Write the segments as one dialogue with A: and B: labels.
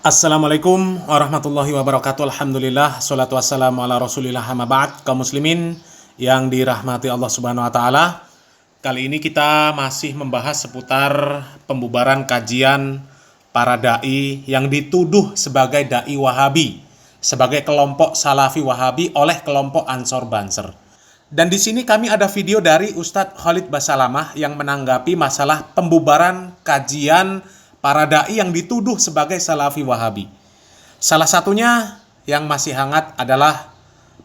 A: Assalamualaikum warahmatullahi wabarakatuh. Alhamdulillah, salatu wassalamu ala rasulillah amma ba'd. Kaum muslimin yang dirahmati Allah subhanahu wa ta'ala, kali ini kita masih membahas seputar pembubaran kajian para da'i yang dituduh sebagai da'i wahabi, sebagai kelompok salafi wahabi oleh kelompok Ansor Banser. Dan di sini kami ada video dari Ustadz Khalid Basalamah yang menanggapi masalah pembubaran kajian para da'i yang dituduh sebagai salafi wahabi. Salah satunya yang masih hangat adalah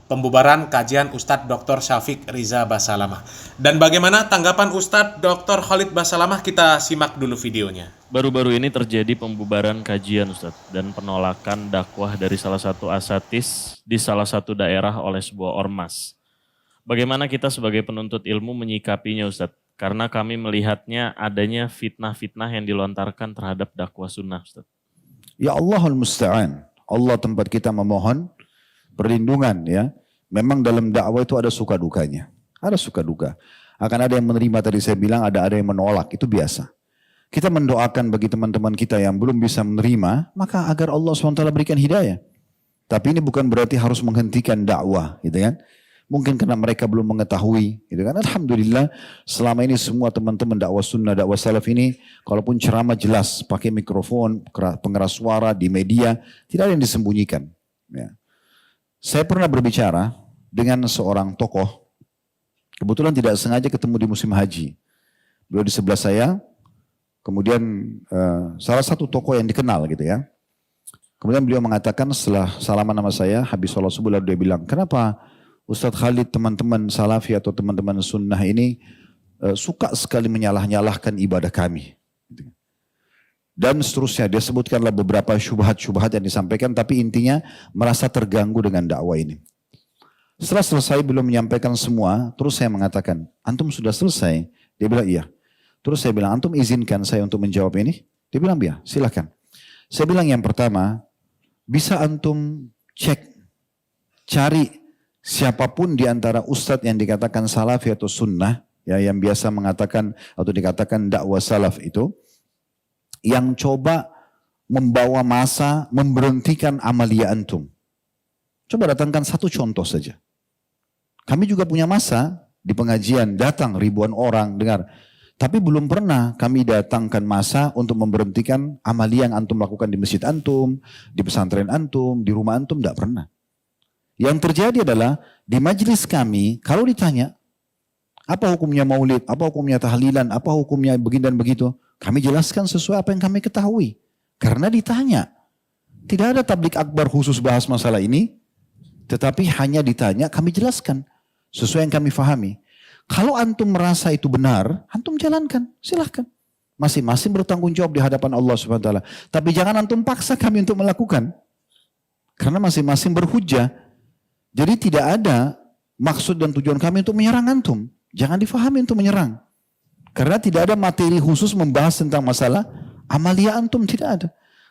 A: pembubaran kajian Ustadz Dr. Syafiq Riza Basalamah. Dan bagaimana tanggapan Ustadz Dr. Khalid Basalamah? Kita simak dulu videonya.
B: Baru-baru ini terjadi pembubaran kajian Ustadz dan penolakan dakwah dari salah satu asatis di salah satu daerah oleh sebuah ormas. Bagaimana kita sebagai penuntut ilmu menyikapinya Ustadz? Karena kami melihatnya adanya fitnah-fitnah yang dilontarkan terhadap dakwah sunnah Ustaz.
C: Ya Allahul Musta'an. Allah tempat kita memohon perlindungan ya. Memang dalam dakwah itu ada suka dukanya. Ada suka duka. Akan ada yang menerima tadi saya bilang, ada yang menolak. Itu biasa. Kita mendoakan bagi teman-teman kita yang belum bisa menerima, maka agar Allah SWT berikan hidayah. Tapi ini bukan berarti harus menghentikan dakwah gitu kan. Mungkin karena mereka belum mengetahui, gitu kan. Alhamdulillah selama ini semua teman-teman dakwah sunnah, dakwah salaf ini, kalaupun ceramah jelas, pakai mikrofon, pengeras suara di media, tidak ada yang disembunyikan. Ya. Saya pernah berbicara dengan seorang tokoh, kebetulan tidak sengaja ketemu di musim haji. Beliau di sebelah saya, kemudian salah satu tokoh yang dikenal gitu ya. Kemudian beliau mengatakan setelah salaman nama saya, habis sholat subuh lalu dia bilang, kenapa Ustadz Khalid, teman-teman salafi atau teman-teman sunnah ini suka sekali menyalah-nyalahkan ibadah kami. Dan seterusnya, dia sebutkanlah beberapa syubhat-syubhat yang disampaikan, tapi intinya merasa terganggu dengan dakwah ini. Setelah selesai belum menyampaikan semua, terus saya mengatakan, antum sudah selesai? Dia bilang iya. Terus saya bilang, antum izinkan saya untuk menjawab ini? Dia bilang iya, silakan. Saya bilang yang pertama, bisa antum cari siapapun di antara ustadz yang dikatakan salafi atau sunnah, ya, yang biasa mengatakan atau dikatakan dakwah salaf itu, yang coba membawa masa memberhentikan amalia antum. Coba datangkan satu contoh saja. Kami juga punya masa di pengajian, datang ribuan orang dengar. Tapi belum pernah kami datangkan masa untuk memberhentikan amalia yang antum lakukan di masjid antum, di pesantren antum, di rumah antum, tidak pernah. Yang terjadi adalah di majelis kami, kalau ditanya, apa hukumnya maulid, apa hukumnya tahlilan, apa hukumnya begini dan begitu, kami jelaskan sesuai apa yang kami ketahui. Karena ditanya, tidak ada tablik akbar khusus bahas masalah ini, tetapi hanya ditanya, kami jelaskan sesuai yang kami fahami. Kalau antum merasa itu benar, antum jalankan, silahkan. Masing-masing bertanggung jawab di hadapan Allah Subhanahu wa taala. Tapi jangan antum paksa kami untuk melakukan. Karena masing-masing berhujjah. Jadi tidak ada maksud dan tujuan kami untuk menyerang antum. Jangan difahami untuk menyerang. Karena tidak ada materi khusus membahas tentang masalah amalia antum, tidak ada.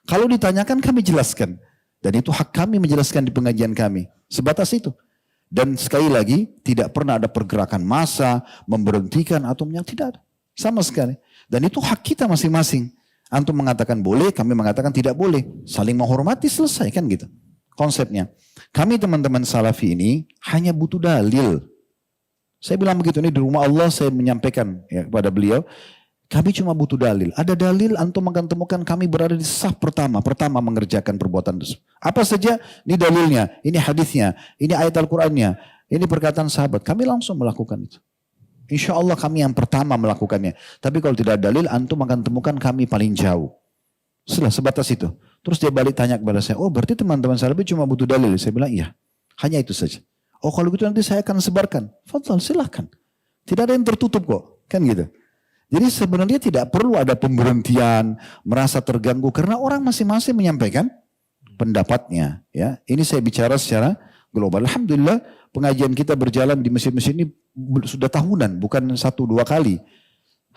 C: Kalau ditanyakan kami jelaskan. Dan itu hak kami menjelaskan di pengajian kami. Sebatas itu. Dan sekali lagi tidak pernah ada pergerakan massa, memberhentikan atomnya, tidak ada. Sama sekali. Dan itu hak kita masing-masing. Antum mengatakan boleh, kami mengatakan tidak boleh. Saling menghormati, selesai kan gitu. Konsepnya. Kami teman-teman salafi ini hanya butuh dalil. Saya bilang begitu, ini di rumah Allah saya menyampaikan ya, kepada beliau. Kami cuma butuh dalil. Ada dalil, antum akan temukan kami berada di saf pertama. Pertama mengerjakan perbuatan tersebut. Apa saja, ini dalilnya, ini hadisnya, ini ayat Al-Qurannya, ini perkataan sahabat. Kami langsung melakukan itu. Insya Allah kami yang pertama melakukannya. Tapi kalau tidak ada dalil, antum akan temukan kami paling jauh. Sebatas itu. Terus dia balik tanya kepada saya, oh berarti teman-teman salafi cuma butuh dalil. Saya bilang iya, hanya itu saja. Oh kalau gitu nanti saya akan sebarkan. Fadhal, silahkan. Tidak ada yang tertutup kok, kan gitu. Jadi sebenarnya tidak perlu ada pemberhentian, merasa terganggu. Karena orang masing-masing menyampaikan pendapatnya. Ya, ini saya bicara secara global. Alhamdulillah pengajian kita berjalan di masjid-masjid ini sudah tahunan, bukan 1-2 kali.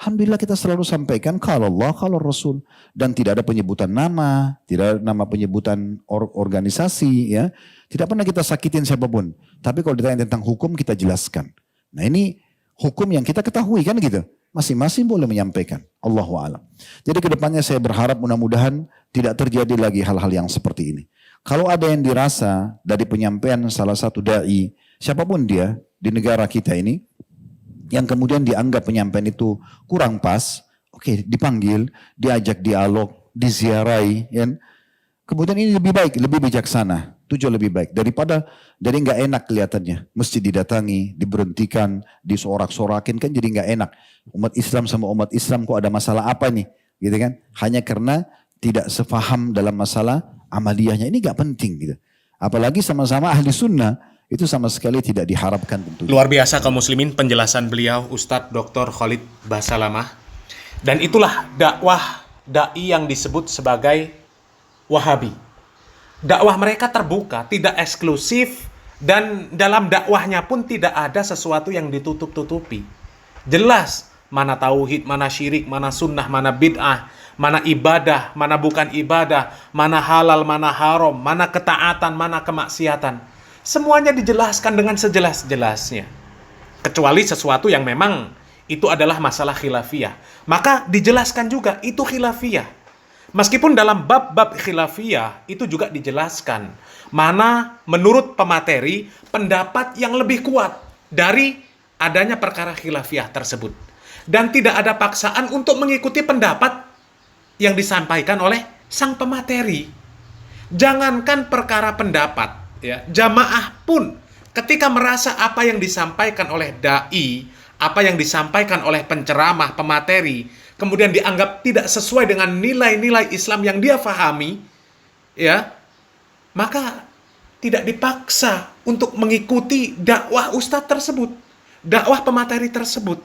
C: Alhamdulillah kita selalu sampaikan kalau Allah, kalau Rasul. Dan tidak ada penyebutan nama, tidak ada nama penyebutan organisasi. Ya. Tidak pernah kita sakitin siapapun. Tapi kalau ditanya tentang hukum kita jelaskan. Nah ini hukum yang kita ketahui kan gitu. masing-masing boleh menyampaikan. Allahu a'lam. Jadi kedepannya saya berharap mudah-mudahan tidak terjadi lagi hal-hal yang seperti ini. Kalau ada yang dirasa dari penyampaian salah satu dai, siapapun dia di negara kita ini, yang kemudian dianggap penyampaian itu kurang pas, oke, dipanggil, diajak dialog, diziarahi, ya. Kemudian ini lebih baik, lebih bijaksana, tujuan lebih baik daripada dari nggak enak kelihatannya, mesti didatangi, diberhentikan, disorak-sorakin, kan jadi nggak enak. Umat Islam sama umat Islam kok ada masalah apa nih, gitu kan? Hanya karena tidak sepaham dalam masalah amaliyahnya, ini nggak penting gitu. Apalagi sama-sama ahli sunnah, itu sama sekali tidak diharapkan tentunya.
A: Luar biasa kaum muslimin penjelasan beliau Ustadz Dr. Khalid Basalamah. Dan itulah dakwah dai yang disebut sebagai Wahabi. Dakwah mereka terbuka, tidak eksklusif, dan dalam dakwahnya pun tidak ada sesuatu yang ditutup-tutupi. Jelas mana tauhid, mana syirik, mana sunnah, mana bid'ah, mana ibadah, mana bukan ibadah, mana halal, mana haram, mana ketaatan, mana kemaksiatan. Semuanya dijelaskan dengan sejelas-jelasnya. Kecuali sesuatu yang memang itu adalah masalah khilafiyah. Maka dijelaskan juga itu khilafiyah. Meskipun dalam bab-bab khilafiyah itu juga dijelaskan mana menurut pemateri pendapat yang lebih kuat dari adanya perkara khilafiyah tersebut. Dan tidak ada paksaan untuk mengikuti pendapat yang disampaikan oleh sang pemateri. Jangankan perkara pendapat, ya, jamaah pun ketika merasa apa yang disampaikan oleh dai, apa yang disampaikan oleh penceramah, pemateri, kemudian dianggap tidak sesuai dengan nilai-nilai Islam yang dia fahami, ya, maka tidak dipaksa untuk mengikuti dakwah ustadz tersebut, dakwah pemateri tersebut.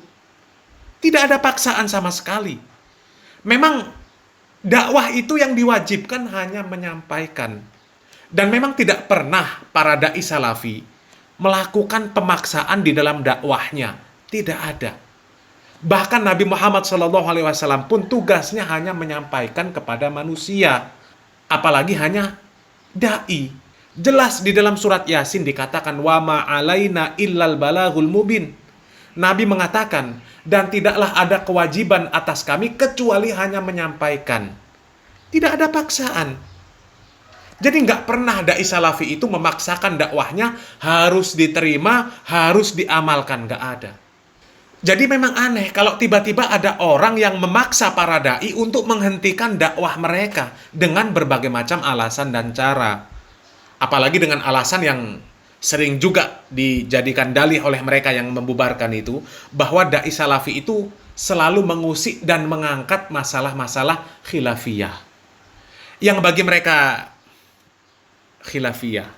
A: Tidak ada paksaan sama sekali. Memang dakwah itu yang diwajibkan hanya menyampaikan. Dan memang tidak pernah para dai salafi melakukan pemaksaan di dalam dakwahnya. Tidak ada. Bahkan Nabi Muhammad SAW pun tugasnya hanya menyampaikan kepada manusia. Apalagi hanya da'i. Jelas di dalam surat Yasin dikatakan, wa ma'alaina illal balagul mubin. Nabi mengatakan, dan tidaklah ada kewajiban atas kami kecuali hanya menyampaikan. Tidak ada paksaan. Jadi nggak pernah da'i salafi itu memaksakan dakwahnya harus diterima, harus diamalkan. Nggak ada. Jadi memang aneh kalau tiba-tiba ada orang yang memaksa para da'i untuk menghentikan dakwah mereka dengan berbagai macam alasan dan cara. Apalagi dengan alasan yang sering juga dijadikan dalih oleh mereka yang membubarkan itu, bahwa da'i salafi itu selalu mengusik dan mengangkat masalah-masalah khilafiyah. Yang bagi mereka khilafiyah,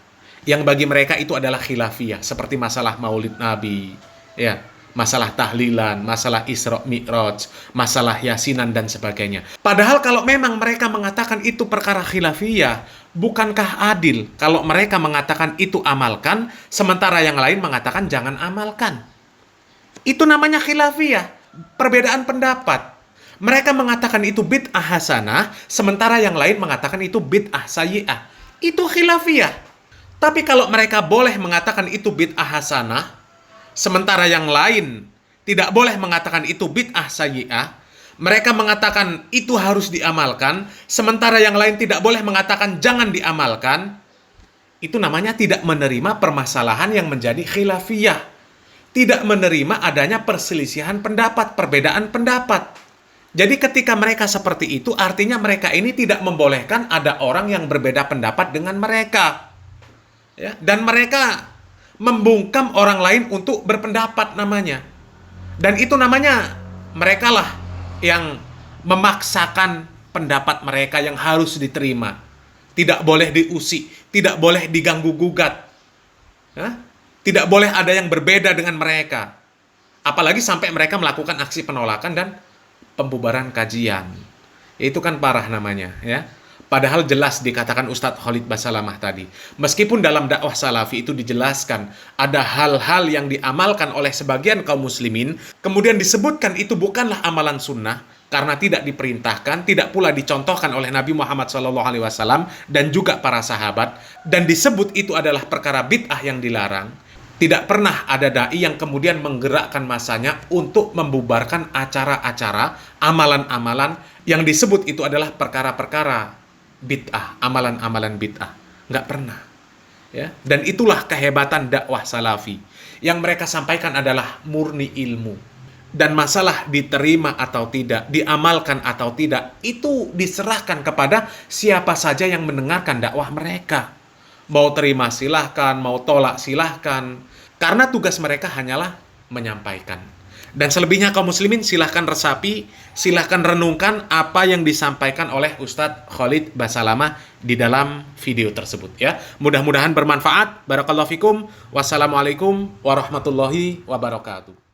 A: yang bagi mereka itu adalah khilafiyah, seperti masalah Maulid Nabi, ya, masalah tahlilan, masalah Isra Mi'raj, masalah yasinan dan sebagainya. Padahal kalau memang mereka mengatakan itu perkara khilafiyah, bukankah adil kalau mereka mengatakan itu amalkan, sementara yang lain mengatakan jangan amalkan? Itu namanya khilafiyah, perbedaan pendapat. Mereka mengatakan itu bid'ah hasanah, sementara yang lain mengatakan itu bid'ah sayyi'ah. Itu khilafiyah. Tapi kalau mereka boleh mengatakan itu bid'ah hasanah, sementara yang lain tidak boleh mengatakan itu bid'ah sayyi'ah, mereka mengatakan itu harus diamalkan, sementara yang lain tidak boleh mengatakan jangan diamalkan, itu namanya tidak menerima permasalahan yang menjadi khilafiyah. Tidak menerima adanya perselisihan pendapat, perbedaan pendapat. Jadi ketika mereka seperti itu, artinya mereka ini tidak membolehkan ada orang yang berbeda pendapat dengan mereka. Ya, dan mereka membungkam orang lain untuk berpendapat namanya. Dan itu namanya mereka lah yang memaksakan pendapat mereka yang harus diterima. Tidak boleh diusik, tidak boleh diganggu-gugat. Ya? Tidak boleh ada yang berbeda dengan mereka. Apalagi sampai mereka melakukan aksi penolakan dan pembubaran kajian. Itu kan parah namanya, ya. Padahal jelas dikatakan Ustadz Khalid Basalamah tadi. Meskipun dalam dakwah salafi itu dijelaskan ada hal-hal yang diamalkan oleh sebagian kaum muslimin, kemudian disebutkan itu bukanlah amalan sunnah karena tidak diperintahkan, tidak pula dicontohkan oleh Nabi Muhammad SAW dan juga para sahabat, dan disebut itu adalah perkara bid'ah yang dilarang. Tidak pernah ada dai yang kemudian menggerakkan masanya untuk membubarkan acara-acara, amalan-amalan yang disebut itu adalah perkara-perkara bid'ah, amalan-amalan bid'ah. Nggak pernah. Ya. Dan itulah kehebatan dakwah salafi. Yang mereka sampaikan adalah murni ilmu. Dan masalah diterima atau tidak, diamalkan atau tidak, itu diserahkan kepada siapa saja yang mendengarkan dakwah mereka. Mau terima silahkan, mau tolak silahkan. Karena tugas mereka hanyalah menyampaikan. Dan selebihnya kaum muslimin silahkan resapi, silahkan renungkan apa yang disampaikan oleh Ustadz Khalid Basalamah di dalam video tersebut ya. Mudah-mudahan bermanfaat. Barakallahu fikum. Wassalamualaikum warahmatullahi wabarakatuh.